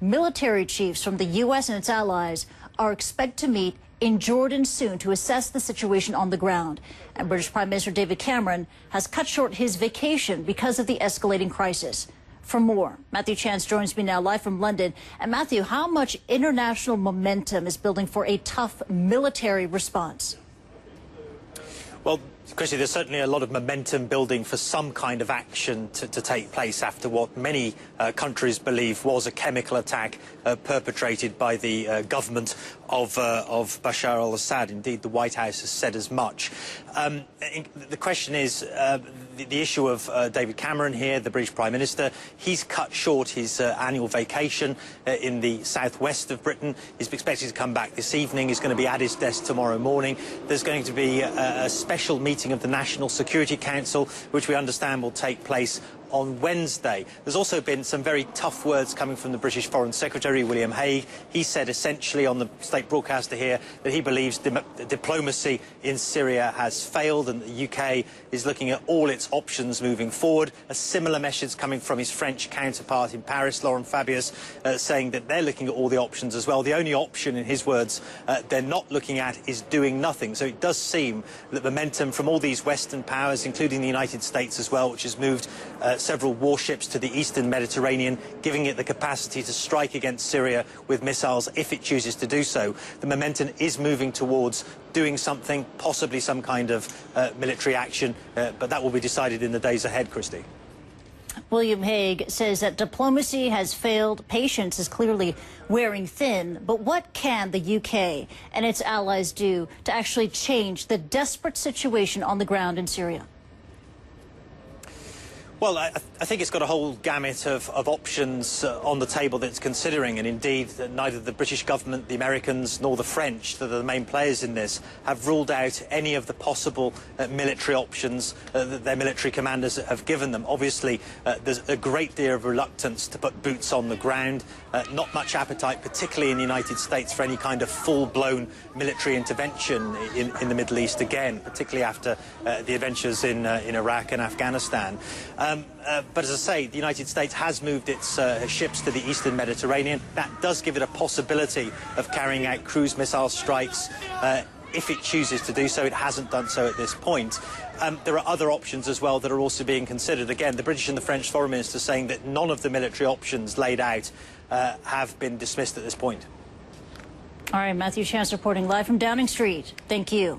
Military chiefs from the U.S. and its allies are expected to meet in Jordan soon to assess the situation on the ground. And British Prime Minister David Cameron has cut short his vacation because of the escalating crisis. For more, Mathew Chance joins me now live from London. And Mathew, how much international momentum is building for a tough military response? Well, Christy, there's certainly a lot of momentum building for some kind of action to take place after what many countries believe was a chemical attack perpetrated by the government of Bashar al-Assad. Indeed, the White House has said as much. The question is the issue of David Cameron here, the British Prime Minister. He's cut short his annual vacation in the southwest of Britain. He's expected to come back this evening. He's going to be at his desk tomorrow morning. There's going to be a special meeting of the National Security Council, which we understand will take place on Wednesday. There's also been some very tough words coming from the British Foreign Secretary, William Hague. He said essentially on the state broadcaster here that he believes diplomacy in Syria has failed and the UK is looking at all its options moving forward. A similar message coming from his French counterpart in Paris, Laurent Fabius, saying that they're looking at all the options as well. The only option, in his words, they're not looking at is doing nothing. So it does seem that momentum from all these Western powers, including the United States as well, which has moved several warships to the eastern Mediterranean, giving it the capacity to strike against Syria with missiles if it chooses to do so. The momentum is moving towards doing something, possibly some kind of military action, but that will be decided in the days ahead, Christy. William Hague says that diplomacy has failed, patience is clearly wearing thin, but what can the UK and its allies do to actually change the desperate situation on the ground in Syria? Well, I think it's got a whole gamut of options on the table that it's considering, and indeed neither the British government, the Americans nor the French, that are the main players in this, have ruled out any of the possible military options that their military commanders have given them. Obviously, there's a great deal of reluctance to put boots on the ground, not much appetite, particularly in the United States, for any kind of full-blown military intervention in the Middle East again, particularly after the adventures in Iraq and Afghanistan. But as I say, the United States has moved its ships to the eastern Mediterranean. That does give it a possibility of carrying out cruise missile strikes if it chooses to do so. It hasn't done so at this point. There are other options as well that are also being considered. Again, the British and the French foreign ministers saying that none of the military options laid out have been dismissed at this point. All right, Mathew Chance reporting live from Downing Street. Thank you.